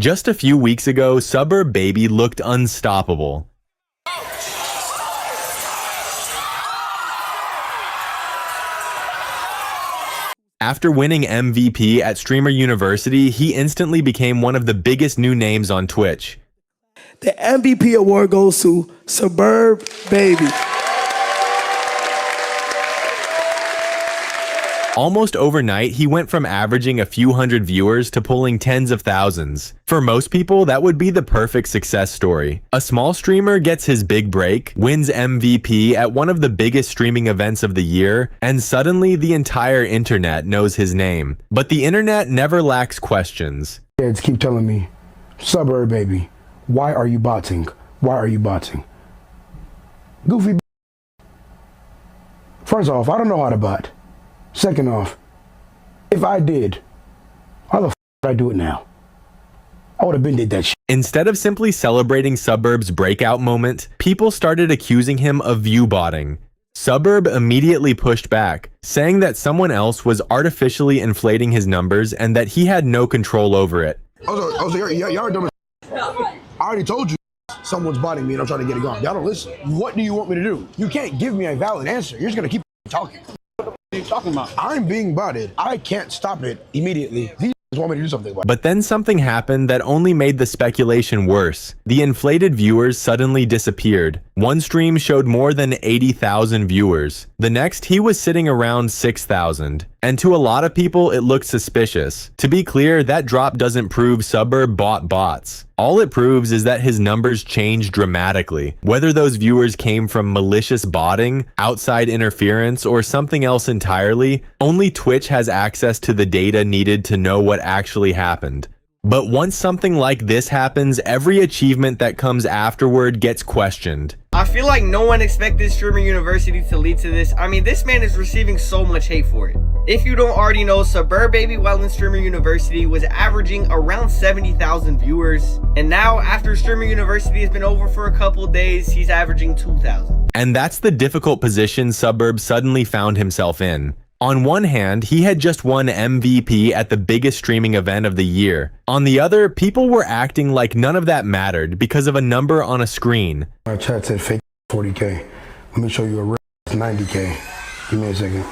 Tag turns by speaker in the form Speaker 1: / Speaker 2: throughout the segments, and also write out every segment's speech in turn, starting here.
Speaker 1: Just a few weeks ago, Suburb Baby looked unstoppable. After winning MVP at Streamer University, he instantly became one of the biggest new names on Twitch.
Speaker 2: The MVP award goes to Suburb Baby.
Speaker 1: Almost overnight, he went from averaging a few hundred viewers to pulling tens of thousands. For most people, that would be the perfect success story. A small streamer gets his big break, wins MVP at one of the biggest streaming events of the year, and suddenly the entire internet knows his name. But the internet never lacks questions.
Speaker 3: Kids keep telling me, Suburb Baby, why are you botting? Why are you botting? Goofy. First off, I don't know how to bot. Second off, if I did, how the f would I do it now? I would have been did that shit.
Speaker 1: Instead of simply celebrating Suburb's breakout moment, people started accusing him of viewbotting. Suburb immediately pushed back, saying that someone else was artificially inflating his numbers and that he had no control over it.
Speaker 3: Y'all dumb as I already told you someone's botting me and I'm trying to get it gone. Y'all don't listen. What do you want me to do? You can't give me a valid answer. You're just gonna keep talking. What are you talking about? I'm being botted. I can't stop it immediately. These want me to do something about it.
Speaker 1: But then something happened that only made the speculation worse. The inflated viewers suddenly disappeared. One stream showed more than 80,000 viewers. The next, he was sitting around 6,000. And to a lot of people, it looked suspicious. To be clear, that drop doesn't prove Suburb bought bots. All it proves is that his numbers changed dramatically. Whether those viewers came from malicious botting, outside interference, or something else entirely, only Twitch has access to the data needed to know what actually happened. But once something like this happens, every achievement that comes afterward gets questioned.
Speaker 4: I feel like no one expected Streamer University to lead to this. I mean, this man is receiving so much hate for it. If you don't already know, Suburb Baby while in Streamer University was averaging around 70,000 viewers. And now, after Streamer University has been over for a couple days, he's averaging 2,000.
Speaker 1: And that's the difficult position Suburb suddenly found himself in. On one hand, he had just won MVP at the biggest streaming event of the year. On the other, people were acting like none of that mattered because of a number on a screen.
Speaker 3: My chat said fake 40K. Let me show you a real 90K. Give me a second.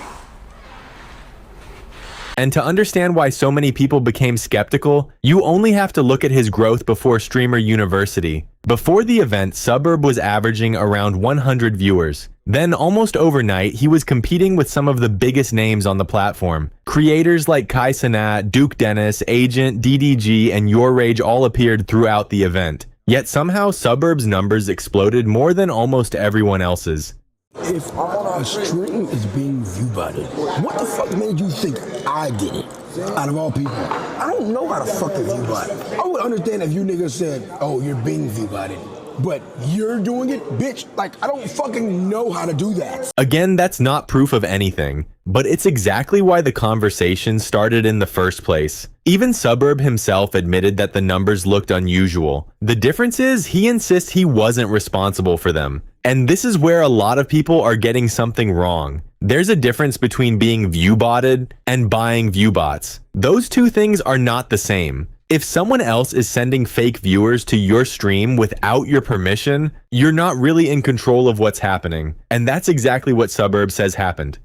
Speaker 1: And to understand why so many people became skeptical, you only have to look at his growth before Streamer University. Before the event, Suburb was averaging around 100 viewers. Then, almost overnight, he was competing with some of the biggest names on the platform. Creators like Cenat, Duke Dennis, Agent, DDG, and Your Rage all appeared throughout the event. Yet somehow, Suburb's numbers exploded more than almost everyone else's.
Speaker 3: If all our stream is being viewbotted, what the fuck made you think I did it? Out of all people, I don't know how to fucking viewbot. I would understand if you niggas said, oh, you're being viewbotted. But you're doing it? Bitch, like, I don't fucking know how to do that.
Speaker 1: Again, that's not proof of anything, but it's exactly why the conversation started in the first place. Even Suburb himself admitted that the numbers looked unusual. The difference is, he insists he wasn't responsible for them. And this is where a lot of people are getting something wrong. There's a difference between being viewbotted and buying viewbots. Those two things are not the same. If someone else is sending fake viewers to your stream without your permission, you're not really in control of what's happening. And that's exactly what Suburb says happened.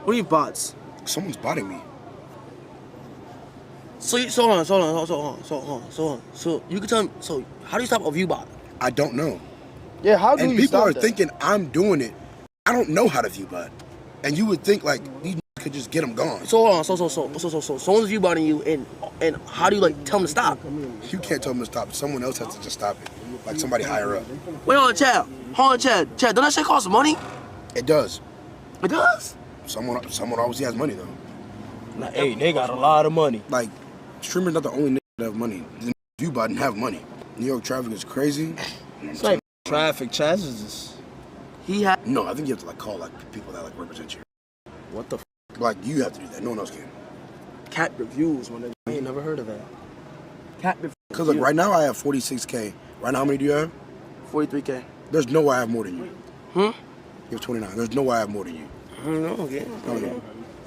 Speaker 2: What are you bots?
Speaker 3: Someone's botting me.
Speaker 2: So hold on. So you can tell me, so how do you stop a view bot?
Speaker 3: I don't know.
Speaker 2: Yeah, how do
Speaker 3: and
Speaker 2: you
Speaker 3: people
Speaker 2: stop
Speaker 3: are
Speaker 2: that?
Speaker 3: thinking I'm doing it. I don't know how to viewbot. And you would think like these could just get them gone.
Speaker 2: So hold on, so someone's view botting you, and how do you like tell them to stop?
Speaker 3: You can't tell them to stop. Someone else has to just stop it. Like somebody higher up.
Speaker 2: Wait, hold on, Chad, don't that shit cost money?
Speaker 3: It does.
Speaker 2: It does?
Speaker 3: Someone obviously has money though.
Speaker 2: Like, hey, they got a lot of money.
Speaker 3: Like, streamers not the only niggas that have money. The viewbot have money. New York traffic is crazy.
Speaker 2: It's like
Speaker 5: traffic charges.
Speaker 2: He had.
Speaker 3: No, I think you have to like call like people that like represent you.
Speaker 2: What the?
Speaker 3: Like you have to do that. No one else can.
Speaker 2: Cat reviews, man. I ain't never heard of that. Cat reviews.
Speaker 3: Cause look, right now I have 46K. Right now, how many do you have?
Speaker 2: 43K.
Speaker 3: There's no way I have more than you.
Speaker 2: Hmm?
Speaker 3: You have 29. There's no way I have more than you.
Speaker 2: I don't know, okay.
Speaker 3: Okay.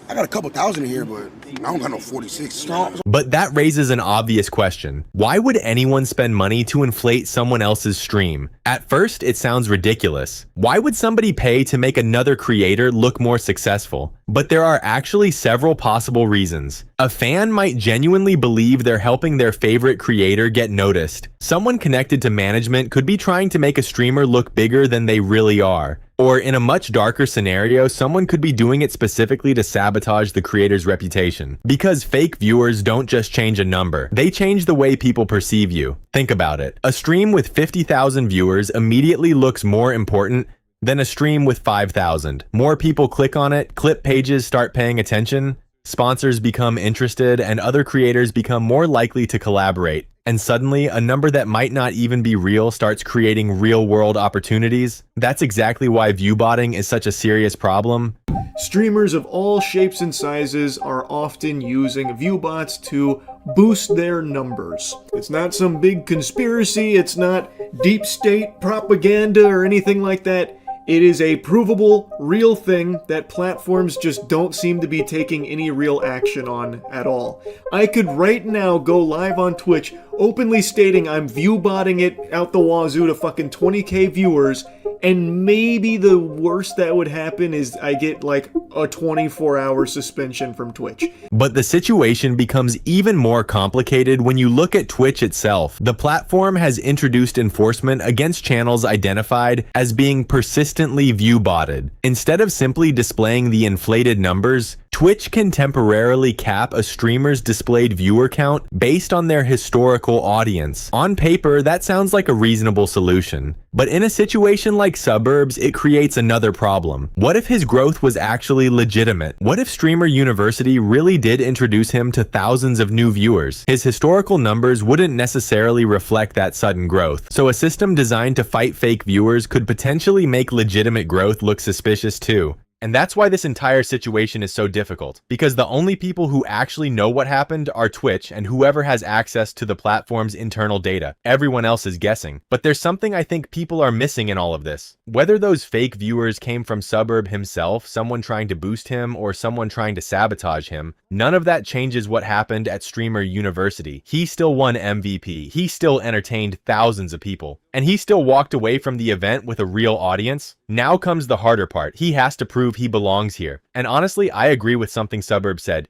Speaker 3: I got a couple thousand in here, but I don't got no 46.
Speaker 1: But that raises an obvious question. Why would anyone spend money to inflate someone else's stream? At first, it sounds ridiculous. Why would somebody pay to make another creator look more successful? But there are actually several possible reasons. A fan might genuinely believe they're helping their favorite creator get noticed. Someone connected to management could be trying to make a streamer look bigger than they really are. Or in a much darker scenario, someone could be doing it specifically to sabotage the creator's reputation. Because fake viewers don't just change a number, they change the way people perceive you. Think about it. A stream with 50,000 viewers immediately looks more important than a stream with 5,000. More people click on it, clip pages start paying attention, sponsors become interested, and other creators become more likely to collaborate. And suddenly, a number that might not even be real starts creating real-world opportunities. That's exactly why viewbotting is such a serious problem.
Speaker 5: Streamers of all shapes and sizes are often using viewbots to boost their numbers. It's not some big conspiracy, it's not deep state propaganda or anything like that. It is a provable, real thing that platforms just don't seem to be taking any real action on at all. I could right now go live on Twitch openly stating I'm viewbotting it out the wazoo to fucking 20k viewers, and maybe the worst that would happen is I get like a 24-hour suspension from Twitch.
Speaker 1: But the situation becomes even more complicated when you look at Twitch itself. The platform has introduced enforcement against channels identified as being persistently viewbotted. Instead of simply displaying the inflated numbers, Twitch can temporarily cap a streamer's displayed viewer count based on their historical audience. On paper, that sounds like a reasonable solution. But in a situation like Suburb's, it creates another problem. What if his growth was actually legitimate? What if Streamer University really did introduce him to thousands of new viewers? His historical numbers wouldn't necessarily reflect that sudden growth. So a system designed to fight fake viewers could potentially make legitimate growth look suspicious too. And that's why this entire situation is so difficult, because the only people who actually know what happened are Twitch and whoever has access to the platform's internal data. Everyone else is guessing. But there's something I think people are missing in all of this. Whether those fake viewers came from Suburb himself, someone trying to boost him, or someone trying to sabotage him, none of that changes what happened at Streamer University. He still won MVP. He still entertained thousands of people. And he still walked away from the event with a real audience. Now comes the harder part. He has to prove he belongs here. And honestly, I agree with something Suburb said.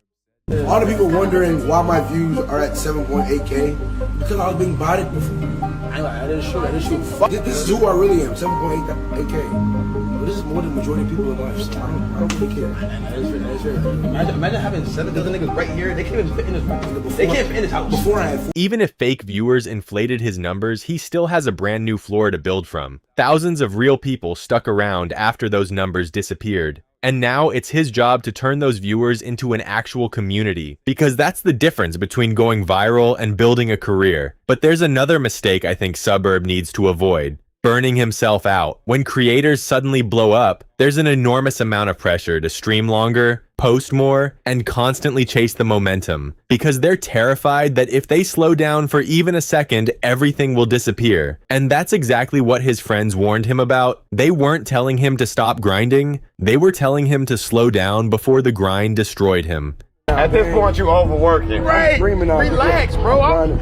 Speaker 3: A lot of people wondering why my views are at 7.8K because I was being botted before. I didn't shoot. Fuck. This is who I really am. 7.8K. But this is more than the majority of people in life. So I don't really care. That is fair.
Speaker 2: Imagine having 7,000 niggas right here. They can't even fit in this. They can't fit in this house.
Speaker 3: Before I had
Speaker 1: Even if fake viewers inflated his numbers, he still has a brand new floor to build from. Thousands of real people stuck around after those numbers disappeared. And now it's his job to turn those viewers into an actual community, because that's the difference between going viral and building a career. But there's another mistake I think Suburb needs to avoid: burning himself out. When creators suddenly blow up, there's an enormous amount of pressure to stream longer, post more, and constantly chase the momentum, because they're terrified that if they slow down for even a second, everything will disappear. And that's exactly what his friends warned him about. They weren't telling him to stop grinding, they were telling him to slow down before the grind destroyed him.
Speaker 6: At this point, you overworking. Right. Relax, bro. I'm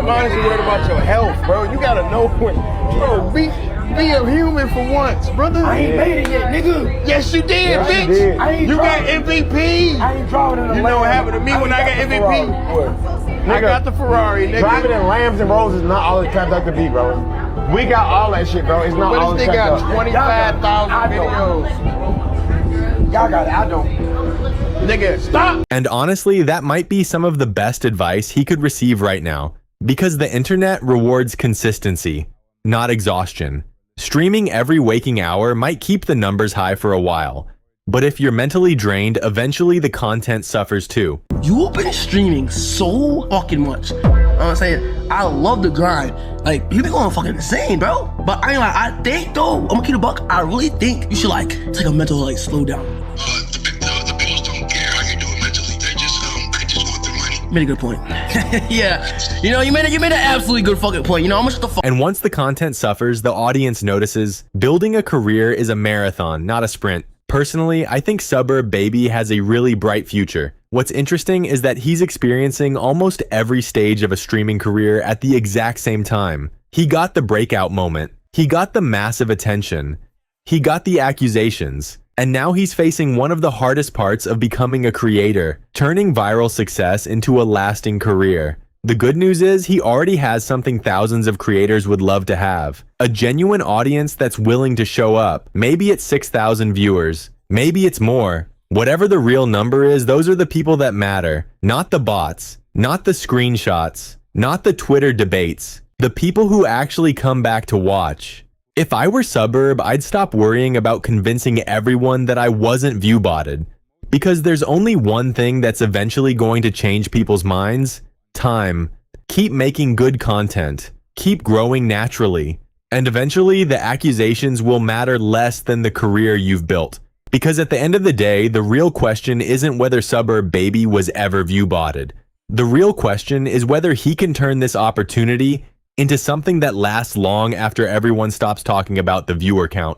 Speaker 6: honestly worried about your health, bro. You gotta know when. Bro, be a human for once, brother.
Speaker 3: I ain't made it yet, nigga.
Speaker 6: Yes, you did, bitch.
Speaker 3: Did.
Speaker 6: You got MVP.
Speaker 3: I ain't driving in the
Speaker 6: You know what happened to me when I got MVP? I got the Ferrari, nigga.
Speaker 7: Driving in Lambs and Rolls is not all it's cracked up to be, bro. We got all that shit, bro. It's not all
Speaker 6: But
Speaker 7: it's
Speaker 6: this nigga
Speaker 7: cracked
Speaker 6: got
Speaker 7: up.
Speaker 6: 25,000 videos.
Speaker 3: Y'all got it, I don't.
Speaker 6: Nigga, stop.
Speaker 1: And honestly, that might be some of the best advice he could receive right now, because the internet rewards consistency, not exhaustion. Streaming every waking hour might keep the numbers high for a while, but if you're mentally drained, eventually the content suffers too.
Speaker 2: You've been streaming so fucking much. You know what I'm saying? I love the grind. Like, you be going fucking insane, bro. But I ain't like, I think though, I'm gonna keep a buck. I really think you should like take a mental like slow down.
Speaker 3: The bills don't care how you're doing mentally. They just want their money.
Speaker 2: You made a good point. Yeah. You know, you made an absolutely good fucking point. You know, I'm gonna shut the fuck.
Speaker 1: And once the content suffers, the audience notices. Building a career is a marathon, not a sprint. Personally, I think Suburb Baby has a really bright future. What's interesting is that he's experiencing almost every stage of a streaming career at the exact same time. He got the breakout moment. He got the massive attention. He got the accusations. And now he's facing one of the hardest parts of becoming a creator, turning viral success into a lasting career. The good news is he already has something thousands of creators would love to have. A genuine audience that's willing to show up. Maybe it's 6,000 viewers. Maybe it's more. Whatever the real number is, those are the people that matter. Not the bots. Not the screenshots. Not the Twitter debates. The people who actually come back to watch. If I were Suburb, I'd stop worrying about convincing everyone that I wasn't viewbotted. Because there's only one thing that's eventually going to change people's minds. Time. Keep making good content. Keep growing naturally. And eventually, the accusations will matter less than the career you've built. Because at the end of the day, the real question isn't whether Suburb Baby was ever viewbotted. The real question is whether he can turn this opportunity into something that lasts long after everyone stops talking about the viewer count.